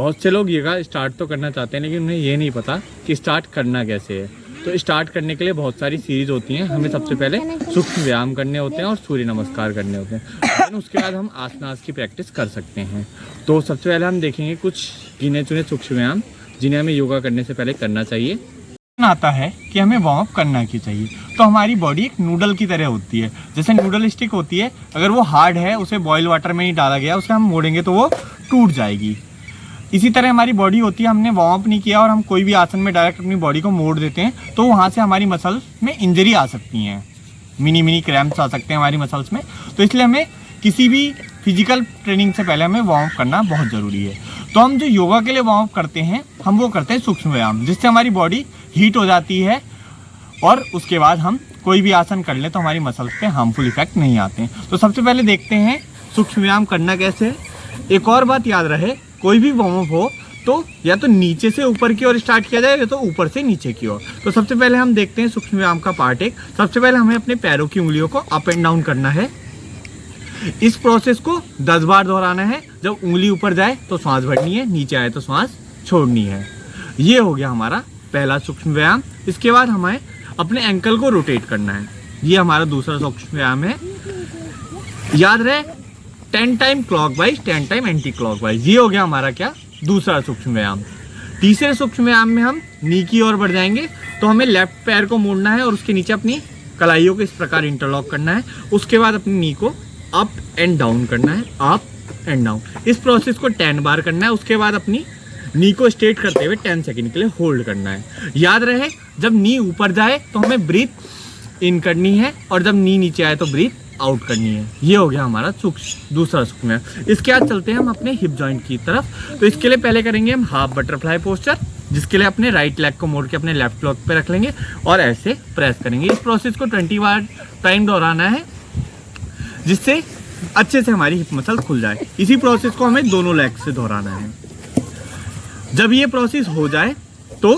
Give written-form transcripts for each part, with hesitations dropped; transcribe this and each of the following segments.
बहुत से लोग योगा स्टार्ट तो करना चाहते हैं लेकिन उन्हें ये नहीं पता कि स्टार्ट करना कैसे है। तो स्टार्ट करने के लिए बहुत सारी सीरीज़ होती हैं। हमें सबसे पहले सूक्ष्म व्यायाम करने होते हैं और सूर्य नमस्कार करने होते हैं, लेकिन उसके बाद हम आसनास की प्रैक्टिस कर सकते हैं। तो सबसे पहले हम देखेंगे कुछ गिने चुने सूक्ष्म व्यायाम जिन्हें हमें योगा करने से पहले करना चाहिए। आता है कि हमें वार्म अप करना क्यों चाहिए। तो हमारी बॉडी एक नूडल की तरह होती है, जैसे नूडल स्टिक होती है, अगर वो हार्ड है उसे बॉयल वाटर में नहीं डाला गया, उसे हम मोड़ेंगे तो वो टूट जाएगी। इसी तरह हमारी बॉडी होती है, हमने वार्म अप नहीं किया और हम कोई भी आसन में डायरेक्ट अपनी बॉडी को मोड़ देते हैं तो वहाँ से हमारी मसल्स में इंजरी आ सकती हैं, मिनी क्रैम्प्स आ सकते हैं हमारी मसल्स में। तो इसलिए हमें किसी भी फिजिकल ट्रेनिंग से पहले हमें वार्म अप करना बहुत ज़रूरी है। तो हम जो योगा के लिए वार्म अप करते हैं हम वो करते हैं सूक्ष्म व्यायाम, जिससे हमारी बॉडी हीट हो जाती है और उसके बाद हम कोई भी आसन कर लें तो हमारी मसल्स पे हार्मफुल इफेक्ट नहीं आते हैं। तो सबसे पहले देखते हैं सूक्ष्म व्यायाम करना कैसे है। एक और बात याद रहे, कोई भी वार्म अप हो तो या तो नीचे से ऊपर की ओर स्टार्ट किया जाए या तो ऊपर से नीचे की ओर। तो सबसे पहले हम देखते हैं सूक्ष्म व्यायाम का पार्ट एक। सबसे पहले हमें अपने पैरों की उंगलियों को अप एंड डाउन करना है। इस प्रोसेस को 10 बार दोहराना है। जब उंगली ऊपर जाए तो सांस भरनी है, नीचे आए तो सांस छोड़नी है। ये हो गया हमारा पहला सूक्ष्म व्यायाम। इसके बाद हमें अपने एंकल को रोटेट करना है। ये हमारा दूसरा सूक्ष्म व्यायाम है। याद रहे 10 time clockwise 10 time anti clockwise. ये हो गया हमारा क्या, दूसरा सूक्ष्म व्यायाम। तीसरे सूक्ष्म व्यायाम में हम नी की ओर बढ़ जाएंगे। तो हमें लेफ्ट पैर को मोड़ना है और उसके नीचे अपनी कलाइयों को इस प्रकार इंटरलॉक करना है। उसके बाद अपनी नी को अप एंड डाउन करना है, अप एंड डाउन। इस प्रोसेस को 10 बार करना है। उसके बाद अपनी नी को स्ट्रेट करते हुए 10 सेकंड के लिए होल्ड करना है। याद रहे जब नी ऊपर जाए तो हमें ब्रीथ इन करनी है और जब नी नीचे आए तो ब्रीथ आउट करनी है। ये हो गया हमारा दूसरा सूक्ष्म व्यायाम। इसके बाद चलते हैं हम अपने हिप जॉइंट की तरफ। तो इसके लिए पहले करेंगे हम हाफ बटरफ्लाई पोस्चर, जिसके लिए अपने राइट लेग को मोड़ के अपने लेफ्ट लेग पे रख लेंगे और ऐसे प्रेस करेंगे। इस प्रोसेस को 20 बार टाइम दोहराना है, जिससे अच्छे से हमारी हिप मसल खुल जाए। इसी प्रोसेस को हमें दोनों लेग से दोहराना है। जब ये प्रोसेस हो जाए तो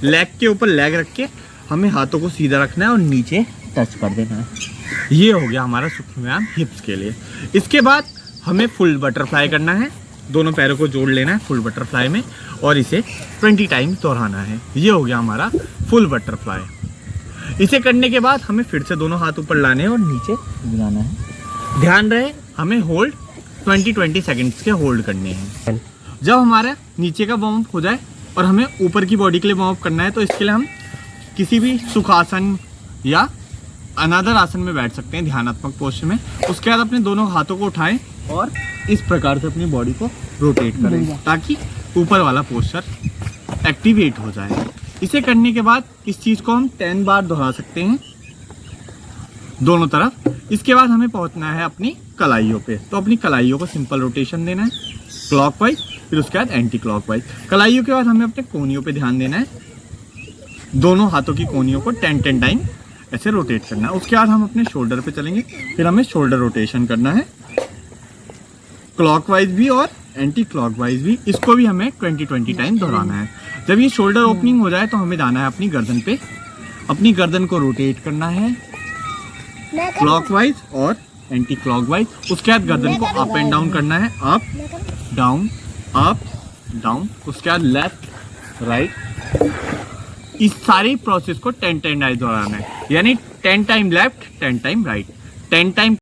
लेग के ऊपर लेग रख के हमें हाथों को सीधा रखना है और नीचे टच कर देना है। ये हो गया हमारा सूक्ष्म व्यायाम हिप्स के लिए। इसके बाद हमें फुल बटरफ्लाई करना है। दोनों पैरों को जोड़ लेना है फुल बटरफ्लाई में और इसे 20 टाइम्स दोहराना है। ये हो गया हमारा फुल बटरफ्लाई। इसे करने के बाद हमें फिर से दोनों हाथ ऊपर लाने हैं और नीचे गिराना है। ध्यान रहे हमें होल्ड 20 सेकंड्स के होल्ड करने हैं। जब हमारा नीचे का वार्म अप हो जाए और हमें ऊपर की बॉडी के लिए वार्म अप करना है तो इसके लिए हम किसी भी सुखासन या अनादर आसन में बैठ सकते हैं, ध्यानात्मक पोस्चर में। उसके बाद अपने दोनों हाथों को उठाएं और इस प्रकार से अपनी बॉडी को रोटेट करें ताकि ऊपर वाला पोस्चर एक्टिवेट हो जाए। इसे करने के बाद इस चीज़ को हम 10 बार दोहरा सकते हैं दोनों तरफ। इसके बाद हमें पहुंचना है अपनी कलाइयों पे। तो अपनी कलाइयों को सिंपल रोटेशन देना है क्लॉकवाइज, फिर उसके बाद एंटी क्लॉकवाइज। कलाइयों के बाद हमें अपने कोहनियों पे ध्यान देना है। दोनों हाथों की कोहनियों को 10 टाइम ऐसे रोटेट करना है। उसके बाद हम अपने शोल्डर पे चलेंगे, फिर हमें शोल्डर रोटेशन करना है क्लॉकवाइज भी और एंटी क्लॉकवाइज भी। इसको भी हमें 20 टाइम दोहराना है। जब ये शोल्डर ओपनिंग हो जाए तो हमें जाना है अपनी गर्दन पे। अपनी गर्दन को रोटेट करना है क्लॉकवाइज और एंटी क्लॉकवाइज। उसके बाद गर्दन को अप एंड डाउन करना है, अप डाउन अप डाउन। उसके बाद लेफ्ट राइट। इस सारी प्रोसेस को 10 टाइम दोहराना है, यानी 10 time left 10 time right, 10 time